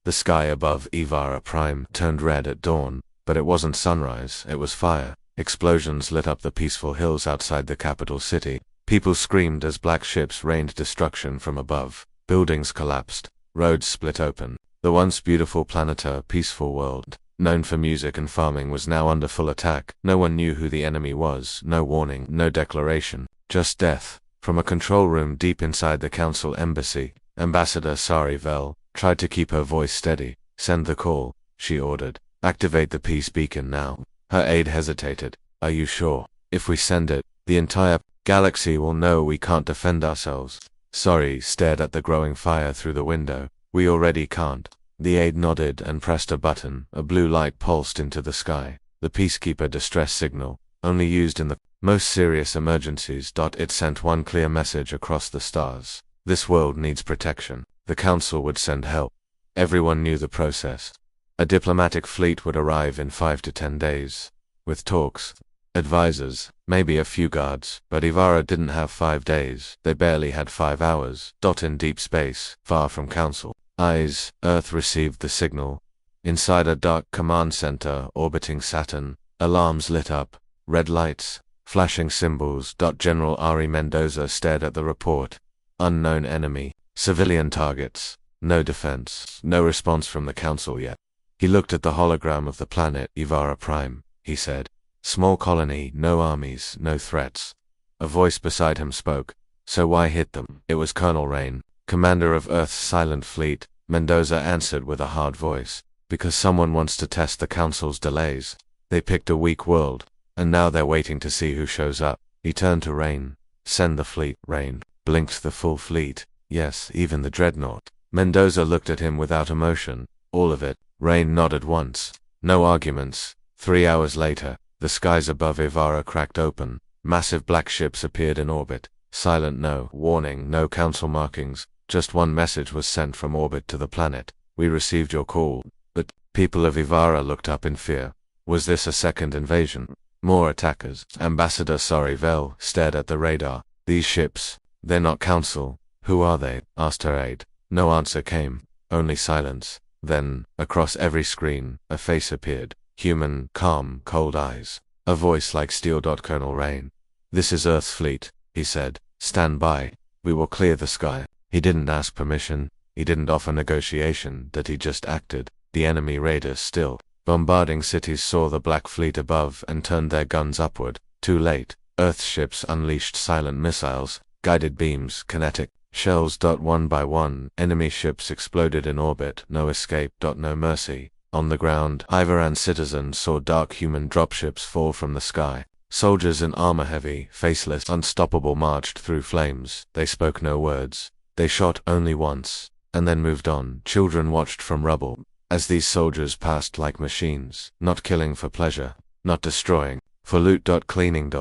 The sky above Ivara Prime turned red at dawn, but it wasn't sunrise, it was fire. Explosions lit up the peaceful hills outside the capital city. People screamed as black ships rained destruction from above. Buildings collapsed. Roads split open. The once beautiful planetary, peaceful world, known for music and farming, was now under full attack. No one knew who the enemy was, no warning, no declaration, just death. From a control room deep inside the council embassy, Ambassador Sari Vel tried to keep her voice steady. "Send the call," she ordered. "Activate the peace beacon now." Her aide hesitated. "Are you sure? If we send it, the entire galaxy will know we can't defend ourselves." Sari stared at the growing fire through the window. "We already can't." The aide nodded and pressed a button. A blue light pulsed into the sky. The Peacekeeper distress signal, only used in the most serious emergencies. It sent one clear message across the stars. This world needs protection. The Council would send help. Everyone knew the process. A diplomatic fleet would arrive in 5 to 10 days. With talks, advisors, maybe a few guards, but Ivara didn't have 5 days. They barely had 5 hours. In deep space, far from Council eyes, Earth received the signal. Inside a dark command center orbiting Saturn, alarms lit up, red lights, flashing symbols. General Ari Mendoza stared at the report. Unknown enemy, civilian targets, no defense, no response from the Council yet. He looked at the hologram of the planet, Ivara Prime. He said, "Small colony, no armies, no threats." A voice beside him spoke. "So why hit them?" It was Colonel Rain, commander of Earth's silent fleet. Mendoza answered with a hard voice. "Because someone wants to test the Council's delays. They picked a weak world, and now they're waiting to see who shows up." He turned to Rain. "Send the fleet." Rain blinked. "The full fleet?" "Yes, even the dreadnought." Mendoza looked at him without emotion. "All of it?" Rain nodded once. No arguments. 3 hours later, the skies above Ivara cracked open. Massive black ships appeared in orbit. Silent, no warning, no Council markings. Just one message was sent from orbit to the planet. "We received your call." But people of Ivara looked up in fear. Was this a second invasion? More attackers? Ambassador Sari Vel stared at the radar. "These ships, they're not Council." "Who are they?" asked her aide. No answer came, only silence. Then, across every screen, a face appeared. Human, calm, cold eyes. A voice like steel. "Colonel Rain. This is Earth's fleet," he said. "Stand by. We will clear the sky." He didn't ask permission. He didn't offer negotiation. He just acted. The enemy raiders, still bombarding cities, saw the black fleet above and turned their guns upward. Too late. Earth's ships unleashed silent missiles, guided beams, kinetic shells. One by one, enemy ships exploded in orbit. No escape. No mercy. On the ground, Ivaran citizens saw dark human dropships fall from the sky. Soldiers in armor, heavy, faceless, unstoppable, marched through flames. They spoke no words. They shot only once, and then moved on. Children watched from rubble as these soldiers passed like machines, not killing for pleasure, not destroying for loot. Cleaning.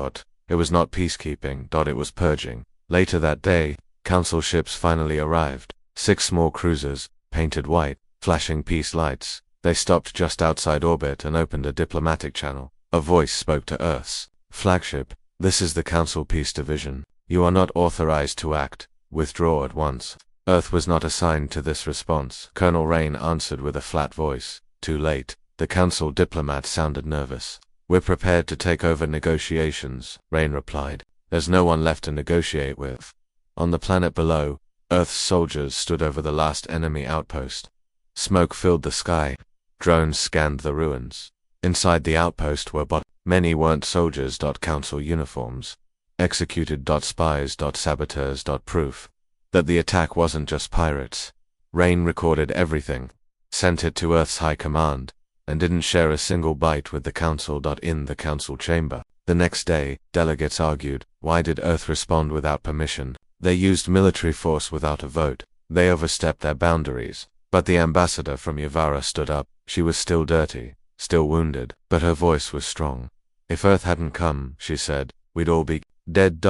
It was not peacekeeping. It was purging. Later that day, Council ships finally arrived. 6 small cruisers, painted white, flashing peace lights. They stopped just outside orbit and opened a diplomatic channel. A voice spoke to Earth's flagship. "This is the Council Peace Division. You are not authorized to act. Withdraw at once." Earth was not assigned to this response. Colonel Rain answered with a flat voice. "Too late." The Council diplomat sounded nervous. "We're prepared to take over negotiations," Rain replied. "There's no one left to negotiate with." On the planet below, Earth's soldiers stood over the last enemy outpost. Smoke filled the sky. Drones scanned the ruins. Inside the outpost were many weren't soldiers. Council uniforms. Executed. Spies. Saboteurs. Proof that the attack wasn't just pirates. Rain recorded everything, sent it to Earth's high command, and didn't share a single byte with the Council. In the Council chamber, the next day, delegates argued. Why did Earth respond without permission? They used military force without a vote. They overstepped their boundaries. But the ambassador from Yavara stood up. She was still dirty, still wounded, but her voice was strong. "If Earth hadn't come," she said, "we'd all be dead."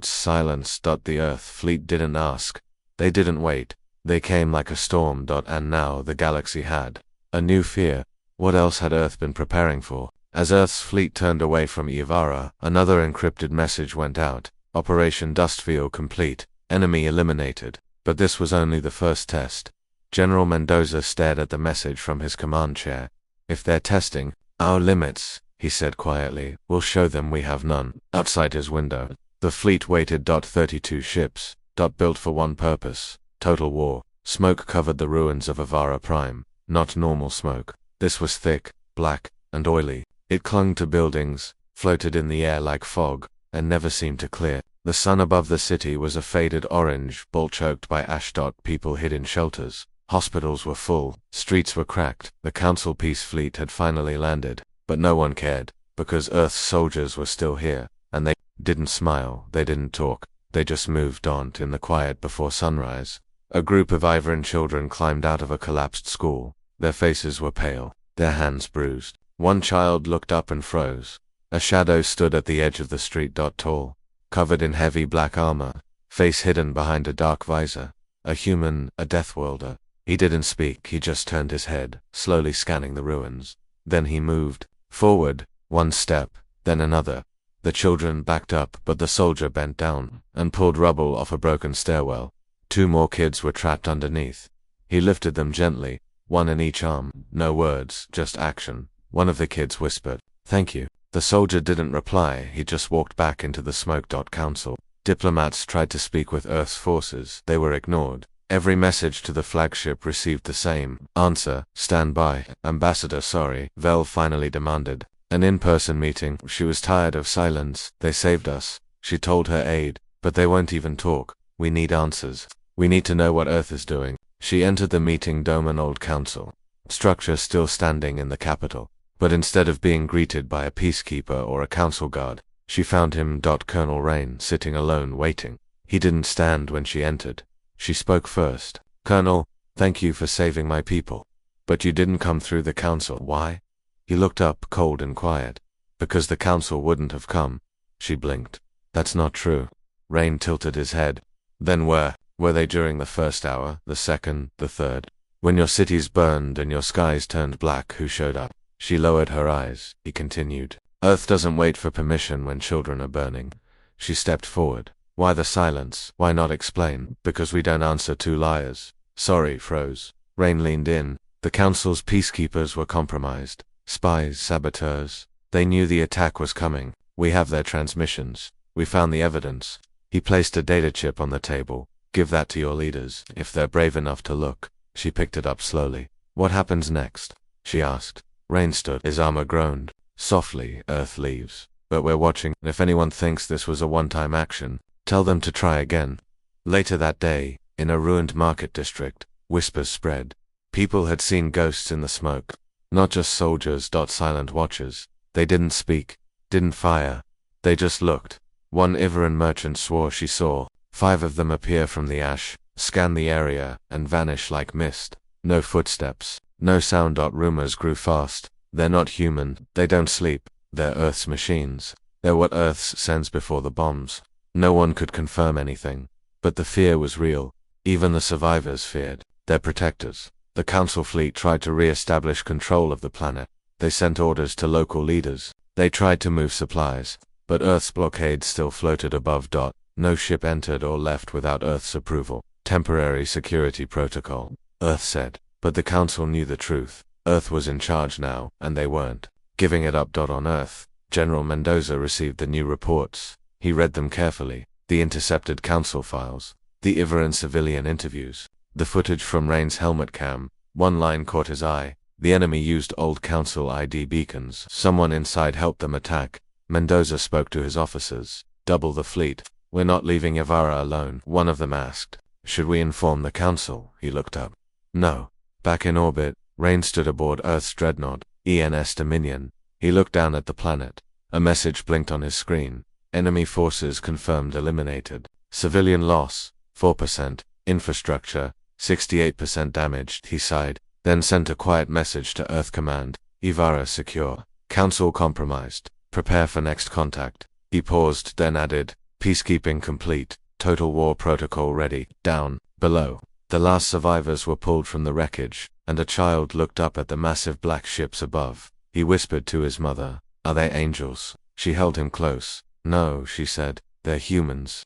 Silence. The Earth fleet didn't ask. They didn't wait. They came like a storm. And now the galaxy had a new fear. What else had Earth been preparing for? As Earth's fleet turned away from Yavara, another encrypted message went out. Operation Dustfield complete. Enemy eliminated. But this was only the first test. General Mendoza stared at the message from his command chair. If they're testing our limits, he said quietly, we'll show them we have none. Outside his window, the fleet waited. 32 ships, built for one purpose, total war. Smoke covered the ruins of Avara Prime, not normal smoke. This was thick, black, and oily. It clung to buildings, floated in the air like fog, and never seemed to clear. The sun above the city was a faded orange, ball-choked by ash. People hid in shelters. Hospitals were full, streets were cracked. The Council Peace Fleet had finally landed, but no one cared, because Earth's soldiers were still here, and they didn't smile, they didn't talk, they just moved on in the quiet before sunrise. A group of Ivoran children climbed out of a collapsed school. Their faces were pale, their hands bruised. One child looked up and froze. A shadow stood at the edge of the street. Tall, covered in heavy black armor, face hidden behind a dark visor. A human, a Deathworlder. He didn't speak, he just turned his head, slowly scanning the ruins. Then he moved forward, one step, then another. The children backed up, but the soldier bent down and pulled rubble off a broken stairwell. 2 more kids were trapped underneath. He lifted them gently, one in each arm. No words, just action. One of the kids whispered, "Thank you." The soldier didn't reply, he just walked back into the smoke. Council diplomats tried to speak with Earth's forces. They were ignored. Every message to the flagship received the same answer: stand by. Ambassador, sorry, Vel finally demanded an in-person meeting. She was tired of silence. They saved us, she told her aide, but they won't even talk. We need answers. We need to know what Earth is doing. She entered the meeting dome, an old council structure still standing in the capital. But instead of being greeted by a peacekeeper or a council guard, she found him. Colonel Rain sitting alone waiting. He didn't stand when she entered. She spoke first. "Colonel, thank you for saving my people. But you didn't come through the council. Why?" He looked up, cold and quiet. "Because the council wouldn't have come." She blinked. "That's not true." Rain tilted his head. "Then where were they during the first hour, the second, the third? When your cities burned and your skies turned black, who showed up?" She lowered her eyes. He continued. "Earth doesn't wait for permission when children are burning." She stepped forward. "Why the silence? Why not explain?" "Because we don't answer to liars." "Sorry, froze." Rain leaned in. The council's peacekeepers were compromised. Spies, saboteurs. They knew the attack was coming. "We have their transmissions. We found the evidence." He placed a data chip on the table. "Give that to your leaders, if they're brave enough to look." She picked it up slowly. "What happens next?" she asked. Rain stood. His armor groaned. "Softly, Earth leaves. But we're watching. If anyone thinks this was a one-time action, tell them to try again." Later that day, in a ruined market district, whispers spread. People had seen ghosts in the smoke. Not just soldiers. Silent watchers. They didn't speak, didn't fire. They just looked. One Ivoran merchant swore she saw 5 of them appear from the ash, scan the area, and vanish like mist. No footsteps, no sound. Rumors grew fast. They're not human, they don't sleep, they're Earth's machines. They're what Earth sends before the bombs. No one could confirm anything. But the fear was real. Even the survivors feared. Their protectors. The Council fleet tried to re-establish control of the planet. They sent orders to local leaders. They tried to move supplies. But Earth's blockade still floated above. No ship entered or left without Earth's approval. Temporary security protocol, Earth said. But the Council knew the truth. Earth was in charge now, and they weren't giving it up. On Earth, General Mendoza received the new reports. He read them carefully. The intercepted Council files, the Ivoran civilian interviews, the footage from Rain's helmet cam. One line caught his eye. The enemy used old Council ID beacons. Someone inside helped them attack. Mendoza spoke to his officers. "Double the fleet. We're not leaving Avara alone." One of them asked, "Should we inform the Council?" He looked up. "No." Back in orbit, Rain stood aboard Earth's dreadnought, ENS Dominion. He looked down at the planet. A message blinked on his screen. Enemy forces confirmed eliminated. Civilian loss, 4%. Infrastructure, 68% damaged. He sighed, then sent a quiet message to Earth Command. Ivara secure. Council compromised. Prepare for next contact. He paused, then added, peacekeeping complete. Total war protocol ready. Down, below. The last survivors were pulled from the wreckage, and a child looked up at the massive black ships above. He whispered to his mother, "Are they angels?" She held him close. "No," she said, "they're humans."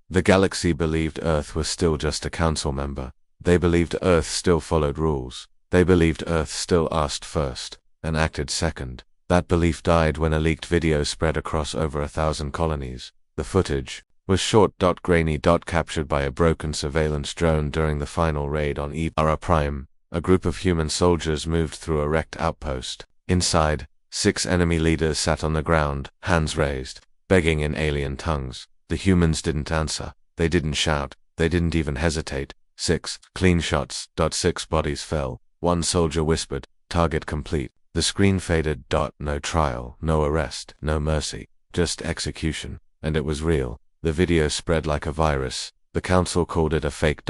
The galaxy believed Earth was still just a council member. They believed Earth still followed rules. They believed Earth still asked first and acted second. That belief died when a leaked video spread across over 1,000 colonies. The footage was short, grainy, captured by a broken surveillance drone during the final raid on Ivara Prime. A group of human soldiers moved through a wrecked outpost. Inside, 6 enemy leaders sat on the ground, hands raised, begging in alien tongues. The humans didn't answer. They didn't shout. They didn't even hesitate. 6 clean shots. 6 bodies fell. 1 soldier whispered, "Target complete." The screen faded. No trial, no arrest, no mercy, just execution. And it was real. The video spread like a virus. The council called it a fake.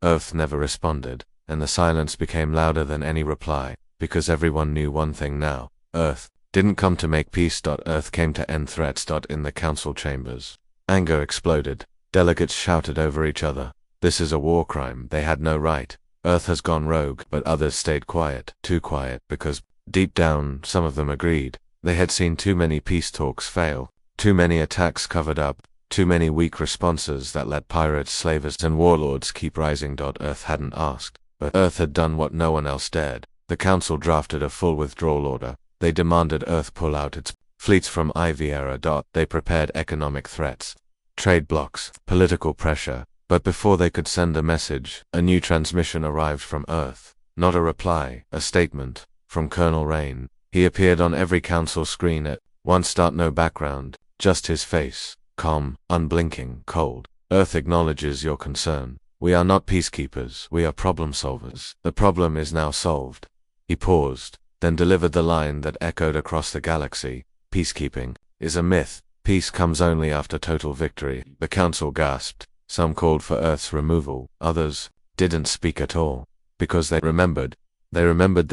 Earth never responded, and the silence became louder than any reply, because everyone knew one thing now. Earth didn't come to make peace. Earth came to end threats. In the council chambers, anger exploded. Delegates shouted over each other. This is a war crime. They had no right. Earth has gone rogue, but others stayed quiet. Too quiet, because deep down, some of them agreed. They had seen too many peace talks fail, too many attacks covered up, too many weak responses that let pirates, slavers, and warlords keep rising. Earth hadn't asked, but Earth had done what no one else dared. The council drafted a full withdrawal order. They demanded Earth pull out its fleets from Ivara. They prepared economic threats, trade blocks, political pressure. But before they could send a message, a new transmission arrived from Earth. Not a reply, a statement. From Colonel Rain. He appeared on every council screen at once. No background, just his face, calm, unblinking, cold. Earth acknowledges your concern. We are not peacekeepers, we are problem solvers. The problem is now solved. He paused, then delivered the line that echoed across the galaxy. Peacekeeping is a myth. Peace comes only after total victory. The council gasped. Some called for Earth's removal. Others didn't speak at all, because they remembered. They remembered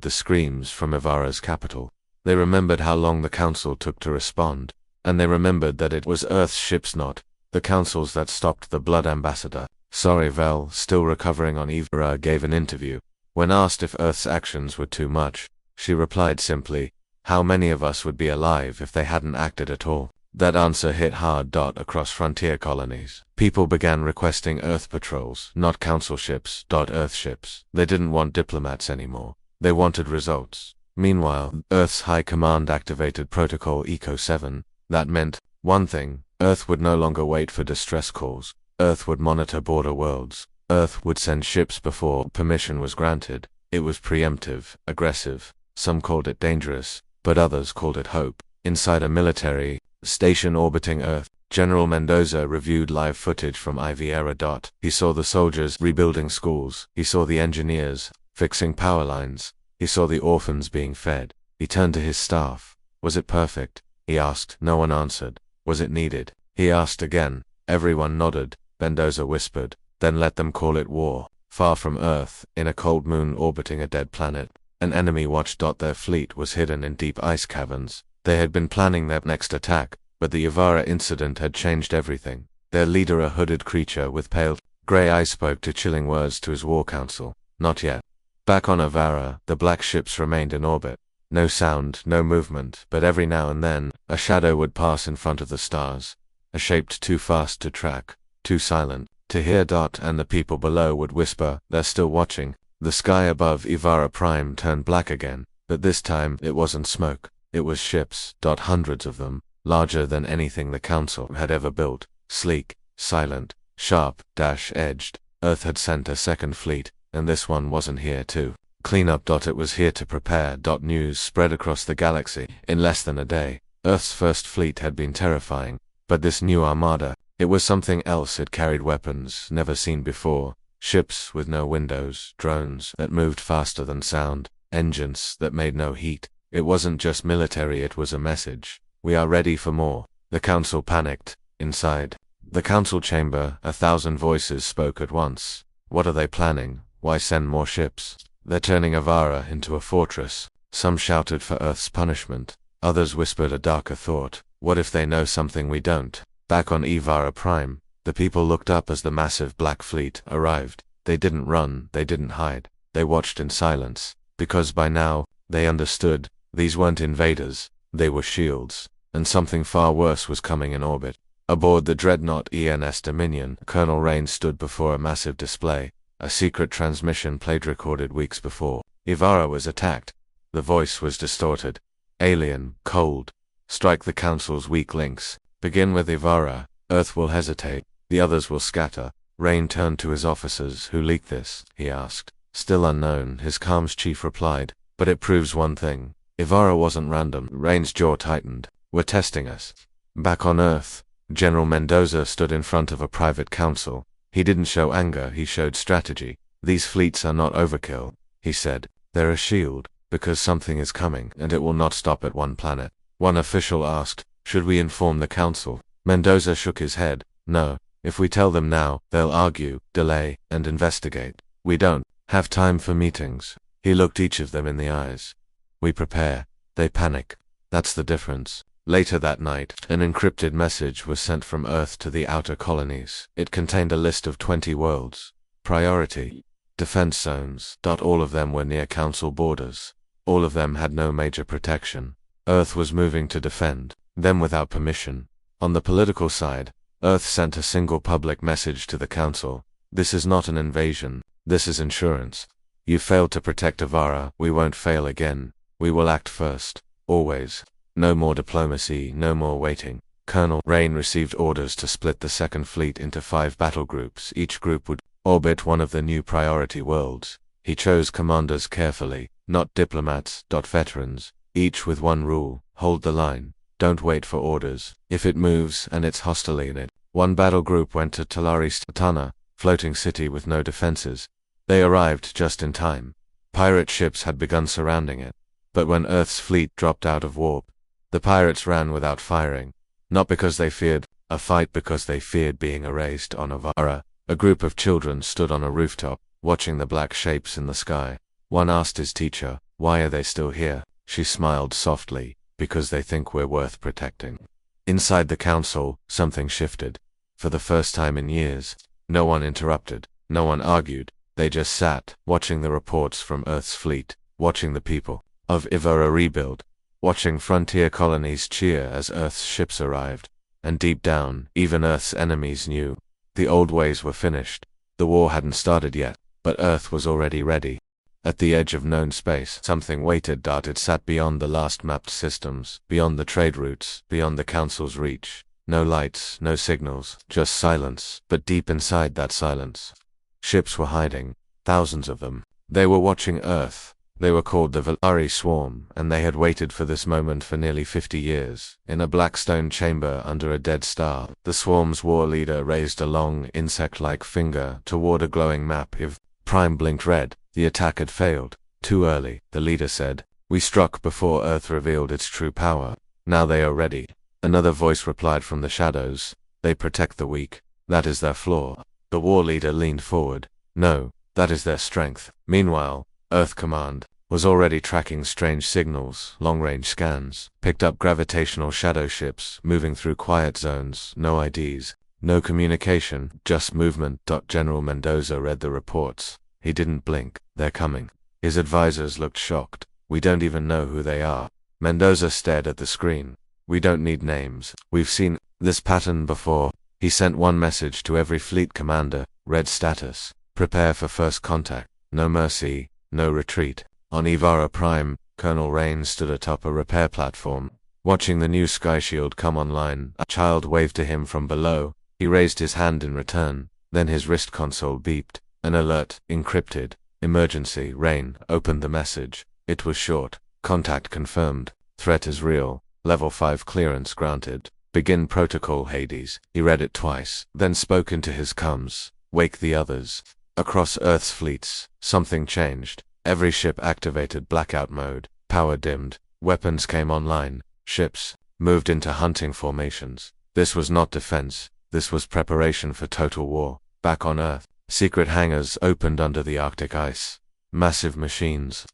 the screams from Ivara's capital. They remembered how long the council took to respond. And they remembered that it was Earth's ships, not the council's, that stopped the Blood Ambassador. Sorry, Vel, still recovering on Ivara, gave an interview. When asked if Earth's actions were too much, she replied simply, "How many of us would be alive if they hadn't acted at all?" That answer hit hard. Across frontier colonies, people began requesting Earth patrols, not council ships. Earth ships. They didn't want diplomats anymore. They wanted results. Meanwhile, Earth's high command activated Protocol Eco 7. That meant one thing: Earth would no longer wait for distress calls. Earth would monitor border worlds. Earth would send ships before permission was granted. It was preemptive, aggressive. Some called it dangerous, but others called it hope. Inside a military station orbiting Earth, General Mendoza reviewed live footage from Ivara. He saw the soldiers rebuilding schools. He saw the engineers fixing power lines. He saw the orphans being fed. He turned to his staff. Was it perfect? He asked. No one answered. Was it needed? He asked again. Everyone nodded. Mendoza whispered, "Then let them call it war." Far from Earth, in a cold moon orbiting a dead planet, an enemy watched. Their fleet was hidden in deep ice caverns. They had been planning their next attack, but the Ivara incident had changed everything. Their leader, a hooded creature with pale gray eyes, spoke to chilling words to his war council. Not yet. Back on Ivara, the black ships remained in orbit. No sound, no movement, but every now and then, a shadow would pass in front of the stars. A shape too fast to track, too silent to hear. And the people below would whisper, "They're still watching." The sky above Ivara Prime turned black again, but this time it wasn't smoke. It was ships. Hundreds of them, larger than anything the council had ever built. Sleek, silent, sharp, edged. Earth had sent a second fleet, and this one wasn't here to clean up. It was here to prepare. News spread across the galaxy. In less than a day, Earth's first fleet had been terrifying, but this new armada, it was something else. It carried weapons never seen before. Ships with no windows, drones that moved faster than sound, engines that made no heat. It wasn't just military, it was a message. We are ready for more. The council panicked. Inside the council chamber, 1,000 voices spoke at once. What are they planning? Why send more ships? They're turning Ivara into a fortress. Some shouted for Earth's punishment. Others whispered a darker thought. What if they know something we don't? Back on Ivara Prime, the people looked up as the massive black fleet arrived. They didn't run, they didn't hide. They watched in silence, because by now, they understood. These weren't invaders, they were shields, and something far worse was coming in orbit. Aboard the dreadnought ENS Dominion, Colonel Rain stood before a massive display. A secret transmission played recorded weeks before. Ivara was attacked. The voice was distorted. Alien, cold. Strike the Council's weak links. Begin with Ivara. Earth will hesitate. The others will scatter. Rain turned to his officers. Who leaked this? He asked. Still unknown, his comms chief replied. But it proves one thing. Ivara wasn't random. Rain's jaw tightened. We're testing us. Back on Earth, General Mendoza stood in front of a private council. He didn't show anger, he showed strategy. These fleets are not overkill, he said. They're a shield, because something is coming, and it will not stop at one planet. One official asked, should we inform the council? Mendoza shook his head. No. If we tell them now, they'll argue, delay, and investigate. We don't have time for meetings. He looked each of them in the eyes. We prepare. They panic. That's the difference. Later that night, an encrypted message was sent from Earth to the outer colonies. It contained a list of 20 worlds. Priority. Defense zones. All of them were near council borders. All of them had no major protection. Earth was moving to defend them without permission. On the political side, Earth sent a single public message to the council. This is not an invasion. This is insurance. You failed to protect Ivara. We won't fail again. We will act first. Always. No more diplomacy, no more waiting. Colonel Rain received orders to split the Second Fleet into 5 battle groups. Each group would orbit one of the new priority worlds. He chose commanders carefully, not diplomats, veterans, each with one rule: hold the line. Don't wait for orders. If it moves and it's hostile in it. One battle group went to Talari-Statana, floating city with no defenses. They arrived just in time. Pirate ships had begun surrounding it. But when Earth's fleet dropped out of warp, the pirates ran without firing. Not because they feared a fight, because they feared being erased on Ivara. A group of children stood on a rooftop, watching the black shapes in the sky. One asked his teacher, why are they still here? She smiled softly, because they think we're worth protecting. Inside the council, something shifted. For the first time in years, no one interrupted, no one argued. They just sat, watching the reports from Earth's fleet, watching the people of Ivara rebuild, watching frontier colonies cheer as Earth's ships arrived. And deep down, even Earth's enemies knew. The old ways were finished. The war hadn't started yet, but Earth was already ready. At the edge of known space, something waited. It sat beyond the last mapped systems, beyond the trade routes, beyond the council's reach. No lights, no signals, just silence. But deep inside that silence, ships were hiding, thousands of them. They were watching Earth. They were called the Valari Swarm, and they had waited for this moment for nearly 50 years. In a black stone chamber under a dead star, the swarm's war leader raised a long, insect-like finger toward a glowing map. If Prime blinked red, the attack had failed. Too early, the leader said. We struck before Earth revealed its true power. Now they are ready. Another voice replied from the shadows. They protect the weak. That is their flaw. The war leader leaned forward. No, that is their strength. Meanwhile, Earth Command was already tracking strange signals. Long-range scans picked up gravitational shadow ships moving through quiet zones. No IDs, no communication, just movement. General Mendoza read the reports. He didn't blink. They're coming. His advisors looked shocked. We don't even know who they are. Mendoza stared at the screen. We don't need names. We've seen this pattern before. He sent one message to every fleet commander. Red status. Prepare for first contact. No mercy. No retreat. On Ivara Prime, Colonel Rain stood atop a repair platform, watching the new sky shield come online. A child waved to him from below. He raised his hand in return. Then his wrist console beeped. An alert, encrypted. Emergency. Rain opened the message. It was short. Contact confirmed. Threat is real. Level 5 clearance granted. Begin protocol. Hades. He read it twice, then spoke into his comms. Wake the others. Across Earth's fleets, something changed. Every ship activated blackout mode. Power dimmed. Weapons came online. Ships moved into hunting formations. This was not defense. This was preparation for total war. Back on Earth, secret hangars opened under the Arctic ice. Massive machines,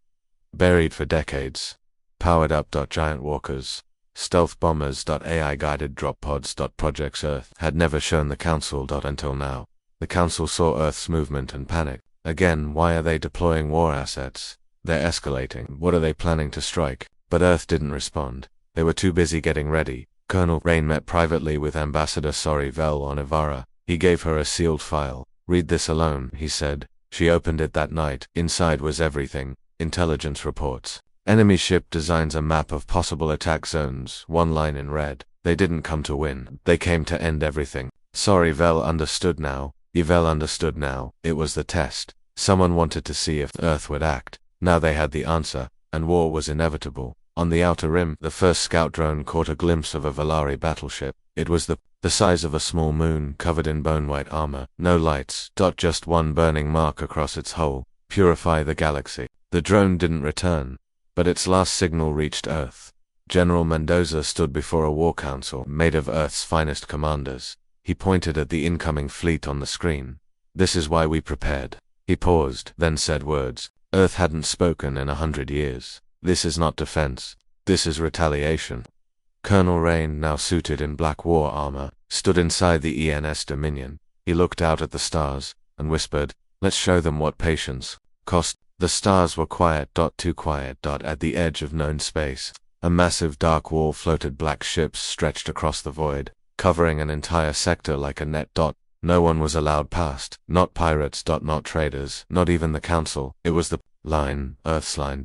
buried for decades. Powered up. Giant walkers. Stealth bombers. AI guided drop pods. Projects Earth had never shown the Council. Until now. The Council saw Earth's movement and panicked. Again, why are they deploying war assets? They're escalating. What are they planning to strike? But Earth didn't respond. They were too busy getting ready. Colonel Rain met privately with Ambassador Sorivel on Ivara. He gave her a sealed file. Read this alone, he said. She opened it that night. Inside was everything. Intelligence reports. Enemy ship designs a map of possible attack zones, one line in red. They didn't come to win. They came to end everything. Sorry, Vel understood now. Yvel understood now. It was the test. Someone wanted to see if Earth would act. Now they had the answer, and war was inevitable. On the outer rim, the first scout drone caught a glimpse of a Valari battleship. It was the size of a small moon, covered in bone-white armor. No lights, just one burning mark across its hull. Purify the galaxy. The drone didn't return, but its last signal reached Earth. General Mendoza stood before a war council made of Earth's finest commanders. He pointed at the incoming fleet on the screen. This is why we prepared. He paused, then said words Earth hadn't spoken in 100 years. This is not defense. This is retaliation. Colonel Rain, now suited in black war armor, stood inside the ENS Dominion. He looked out at the stars and whispered, "Let's show them what patience cost." The stars were quiet, too quiet. At the edge of known space, a massive dark wall floated. Black ships stretched across the void, covering an entire sector like a net. No one was allowed past. Not pirates. Not traders. Not even the council. It was the line, Earth's line.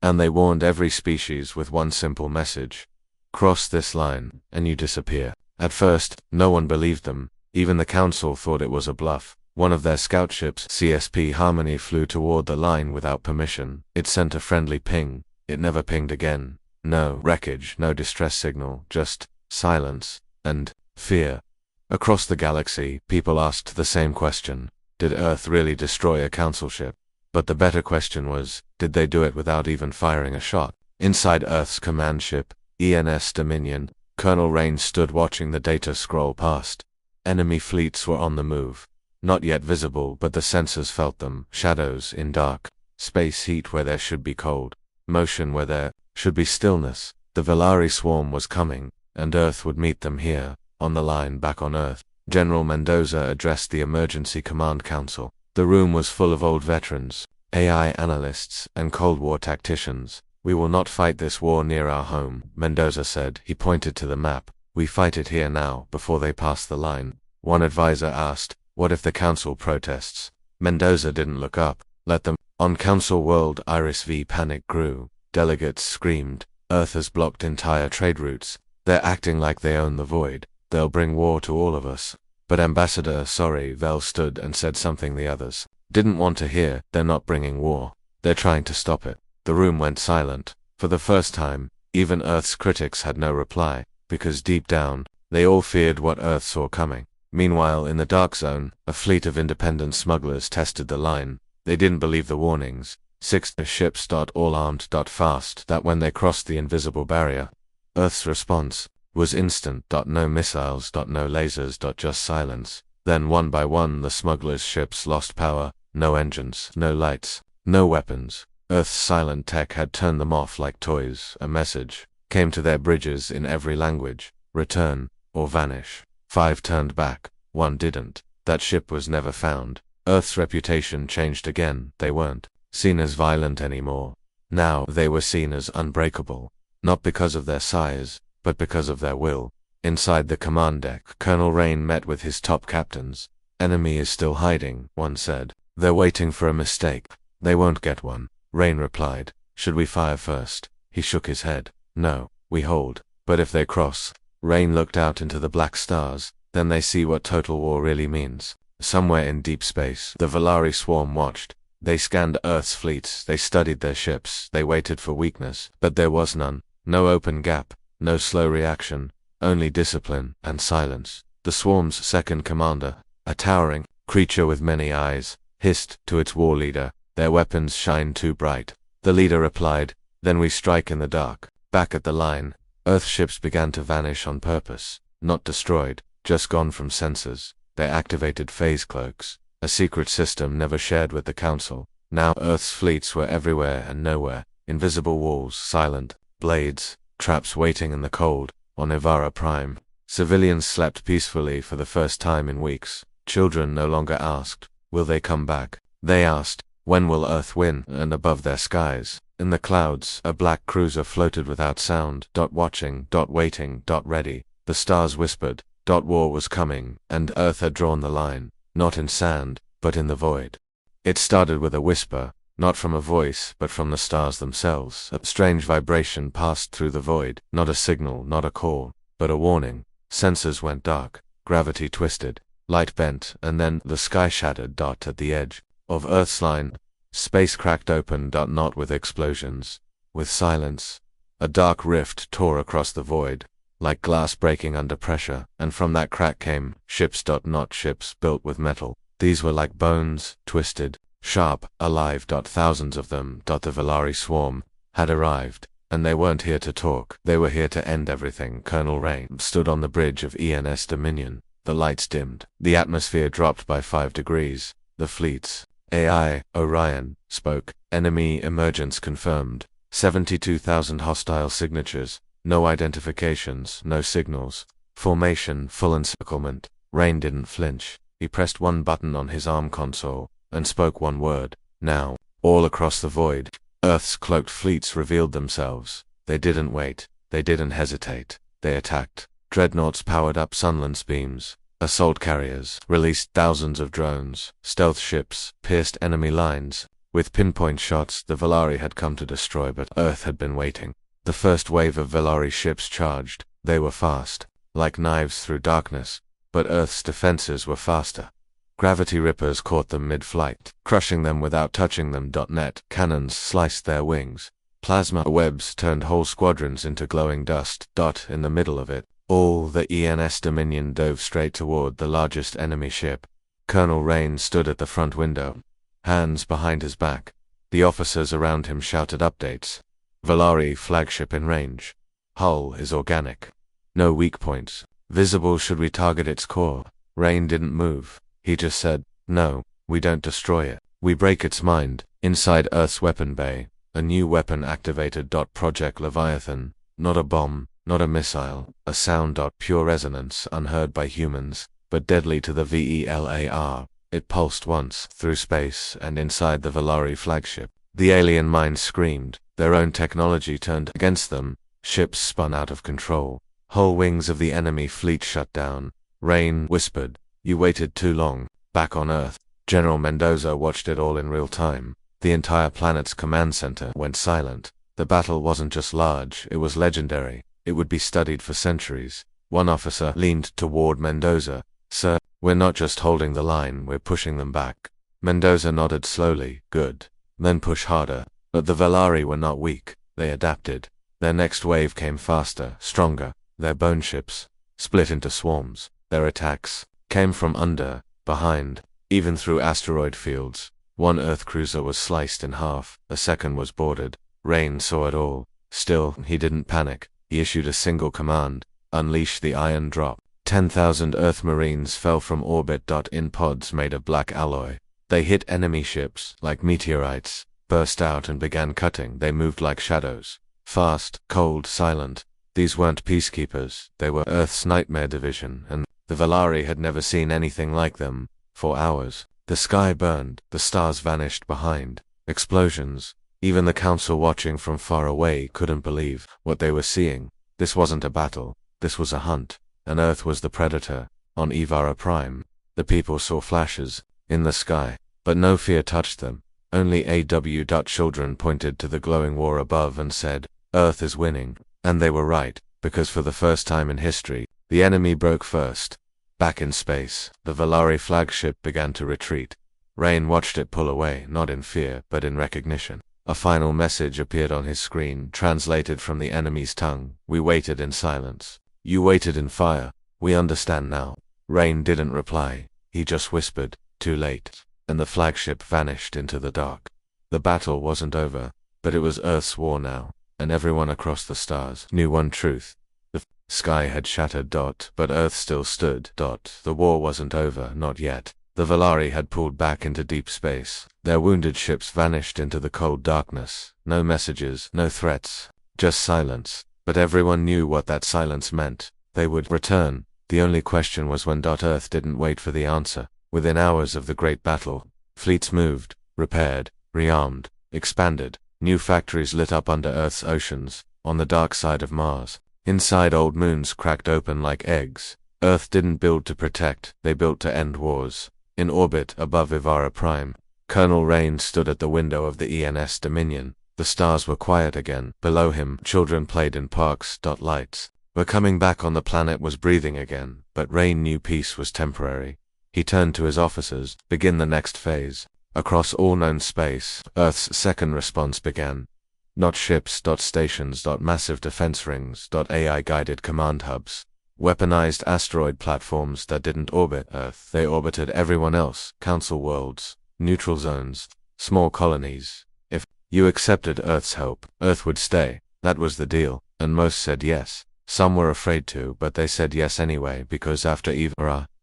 And they warned every species with one simple message. Cross this line, and you disappear. At first, no one believed them. Even the council thought it was a bluff. One of their scout ships, CSP Harmony, flew toward the line without permission. It sent a friendly ping. It never pinged again. No wreckage, no distress signal, just silence and fear. Across the galaxy, people asked the same question. Did Earth really destroy a council ship? But the better question was, did they do it without even firing a shot? Inside Earth's command ship, ENS Dominion, Colonel Rain stood watching the data scroll past. Enemy fleets were on the move. Not yet visible, but the sensors felt them. Shadows in dark space, heat where there should be cold, motion where there should be stillness. The Valari swarm was coming, and Earth would meet them here, on the line back on Earth. General Mendoza addressed the Emergency Command Council. The room was full of old veterans, AI analysts, and Cold War tacticians. "We will not fight this war near our home," Mendoza said. He pointed to the map. "We fight it here now, before they pass the line." One advisor asked, "What if the council protests?" Mendoza didn't look up. "Let them." On Council World, Iris V panic grew. Delegates screamed, "Earth has blocked entire trade routes. They're acting like they own the void. They'll bring war to all of us." But Ambassador Vel stood and said something the others didn't want to hear. "They're not bringing war. They're trying to stop it." The room went silent. For the first time, even Earth's critics had no reply, because deep down, they all feared what Earth saw coming. Meanwhile, in the dark zone, a fleet of independent smugglers tested the line. They didn't believe the warnings. 6 ships, all armed, fast, that when they crossed the invisible barrier, Earth's response was instant. No missiles, no lasers, just silence. Then one by one the smugglers' ships lost power. No engines, no lights, no weapons. Earth's silent tech had turned them off like toys. A message came to their bridges in every language: return or vanish. 5 turned back, 1 didn't. That ship was never found. Earth's reputation changed again. They weren't seen as violent anymore. Now they were seen as unbreakable. Not because of their size, but because of their will. Inside the command deck, Colonel Rain met with his top captains. "Enemy is still hiding," one said. "They're waiting for a mistake. They won't get one." Rain replied, "Should we fire first?" He shook his head. "No, we hold. But if they cross..." Rain looked out into the black stars. "Then they see what total war really means." Somewhere in deep space, the Valari swarm watched. They scanned Earth's fleets, they studied their ships, they waited for weakness, but there was none. No open gap, no slow reaction, only discipline and silence. The swarm's second commander, a towering creature with many eyes, hissed to its war leader, "Their weapons shine too bright." The leader replied, "Then we strike in the dark." Back at the line, Earth ships began to vanish on purpose. Not destroyed, just gone from sensors. They activated phase cloaks, a secret system never shared with the Council. Now Earth's fleets were everywhere and nowhere. Invisible walls, silent blades, traps waiting in the cold. On Ivara Prime, civilians slept peacefully for the first time in weeks. Children no longer asked, "Will they come back?" They asked, "When will Earth win?" And above their skies, in the clouds, a black cruiser floated without sound. Watching, waiting, ready. The stars whispered, war was coming, and Earth had drawn the line, not in sand, but in the void. It started with a whisper, not from a voice, but from the stars themselves. A strange vibration passed through the void, not a signal, not a call, but a warning. Sensors went dark, gravity twisted, light bent, and then the sky shattered. At the edge of Earth's line, space cracked open. Not with explosions, with silence. A dark rift tore across the void, like glass breaking under pressure, and from that crack came ships. Not ships built with metal. These were like bones, twisted, sharp, alive. Thousands of them. The Valari swarm had arrived, and they weren't here to talk. They were here to end everything. Colonel Rain stood on the bridge of ENS Dominion. The lights dimmed. The atmosphere dropped by 5 degrees. The fleet's AI, Orion, spoke. Enemy emergence confirmed. 72,000 hostile signatures. No identifications, no signals. Formation full encirclement. Rain didn't flinch. He pressed one button on his ARM console, and spoke one word. Now. All across the void, Earth's cloaked fleets revealed themselves. They didn't wait. They didn't hesitate. They attacked. Dreadnoughts powered up Sunland's beams. Assault carriers released thousands of drones. Stealth ships pierced enemy lines. With pinpoint shots, the Valari had come to destroy, but Earth had been waiting. The first wave of Valari ships charged. They were fast, like knives through darkness, but Earth's defenses were faster. Gravity rippers caught them mid-flight, crushing them without touching them. Net cannons sliced their wings. Plasma webs turned whole squadrons into glowing dust. In the middle of it all, the ENS Dominion dove straight toward the largest enemy ship. Colonel Rain stood at the front window, hands behind his back. The officers around him shouted updates. Valari flagship in range. Hull is organic. No weak points visible. Should we target its core? Rain didn't move. He just said, no, we don't destroy it. We break its mind. Inside Earth's weapon bay, a new weapon activated. Project Leviathan. Not a bomb, not a missile, a sound. Pure resonance, unheard by humans, but deadly to the VELAR. It pulsed once, through space, and inside the Valari flagship. The alien minds screamed. Their own technology turned against them. Ships spun out of control. Whole wings of the enemy fleet shut down. Rain whispered, you waited too long. Back on Earth, General Mendoza watched it all in real time. The entire planet's command center went silent. The battle wasn't just large, it was legendary. It would be studied for centuries. One officer leaned toward Mendoza. Sir, we're not just holding the line, we're pushing them back. Mendoza nodded slowly. Good. Then push harder. But the Valari were not weak. They adapted. Their next wave came faster, stronger. Their bone ships split into swarms. Their attacks came from under, behind, even through asteroid fields. One Earth cruiser was sliced in half. A second was boarded. Rain saw it all. Still, he didn't panic. He issued a single command. Unleash the Iron Drop. 10,000 Earth Marines fell from orbit. In pods made of black alloy. They hit enemy ships like meteorites, burst out and began cutting. They moved like shadows. Fast, cold, silent. These weren't peacekeepers. They were Earth's nightmare division, and the Valari had never seen anything like them. For hours, the sky burned. The stars vanished behind. Explosions. Even the council watching from far away couldn't believe what they were seeing. This wasn't a battle. This was a hunt. And Earth was the predator. On Ivara Prime, the people saw flashes in the sky, but no fear touched them. Only AW. Children pointed to the glowing war above and said, Earth is winning. And they were right, because for the first time in history, the enemy broke first. Back in space, the Valari flagship began to retreat. Rain watched it pull away, not in fear, but in recognition. A final message appeared on his screen, translated from the enemy's tongue. We waited in silence. You waited in fire. We understand now. Rain didn't reply. He just whispered, too late. And the flagship vanished into the dark. The battle wasn't over, but it was Earth's war now. And everyone across the stars knew one truth. The sky had shattered. But Earth still stood. The war wasn't over, not yet. The Valari had pulled back into deep space. Their wounded ships vanished into the cold darkness. No messages, no threats, just silence. But everyone knew what that silence meant. They would return. The only question was when. Earth didn't wait for the answer. Within hours of the great battle, fleets moved, repaired, rearmed, expanded. New factories lit up under Earth's oceans, on the dark side of Mars. Inside, old moons cracked open like eggs. Earth didn't build to protect, they built to end wars. In orbit above Ivara Prime, Colonel Rain stood at the window of the ENS Dominion. The stars were quiet again. Below him, children played in parks. Lights were coming back on the planet was breathing again, but Rain knew peace was temporary. He turned to his officers. Begin the next phase. Across all known space, Earth's second response began. Not ships, stations, massive defense rings, AI-guided command hubs. Weaponized asteroid platforms that didn't orbit Earth, they orbited everyone else, council worlds, neutral zones, small colonies. If you accepted Earth's help, Earth would stay. That was the deal, and most said yes. Some were afraid to, but they said yes anyway because after Eve,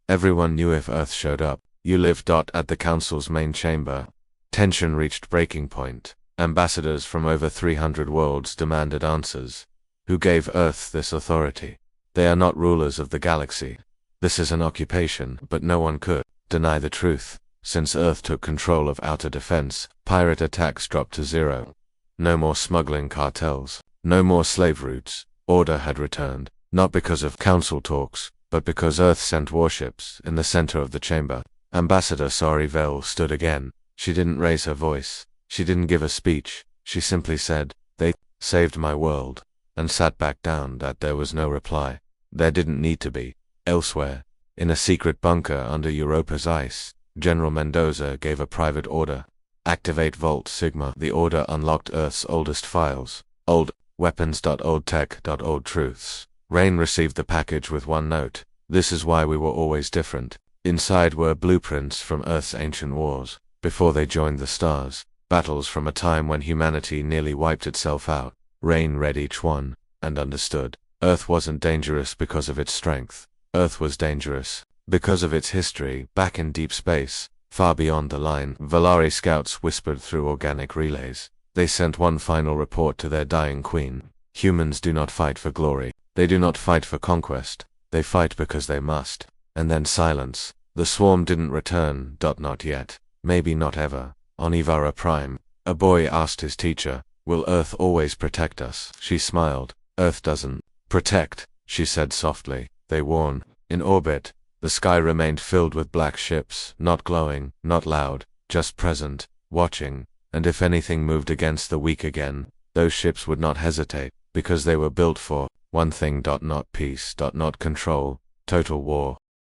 everyone knew if Earth showed up, you lived. At the council's main chamber, tension reached breaking point. Ambassadors from over 300 worlds demanded answers. Who gave Earth this authority? They are not rulers of the galaxy. This is an occupation, but no one could deny the truth. Since Earth took control of outer defense, pirate attacks dropped to zero. No more smuggling cartels. No more slave routes. Order had returned, not because of council talks, but because Earth sent warships. In the center of the chamber, Ambassador Sarivel stood again. She didn't raise her voice. She didn't give a speech. She simply said, "They saved my world," and sat back down. That there was no reply. There didn't need to be. Elsewhere, in a secret bunker under Europa's ice, General Mendoza gave a private order. Activate Vault Sigma. The order unlocked Earth's oldest files. Old weapons. Old tech. Old truths. Rain received the package with one note. This is why we were always different. Inside were blueprints from Earth's ancient wars, before they joined the stars. Battles from a time when humanity nearly wiped itself out. Rain read each one, and understood. Earth wasn't dangerous because of its strength. Earth was dangerous because of its history. Back in deep space, far beyond the line, Valari scouts whispered through organic relays. They sent one final report to their dying queen. Humans do not fight for glory. They do not fight for conquest. They fight because they must. And then silence. The swarm didn't return. Not yet. Maybe not ever. On Ivara Prime, a boy asked his teacher, "Will Earth always protect us?" She smiled. "Earth doesn't protect," she said softly. They warn. In orbit, the sky remained filled with black ships, not glowing, not loud, just present, watching, and if anything moved against the weak again, those ships would not hesitate, because they were built for one thing. Not peace. Not control. Total war.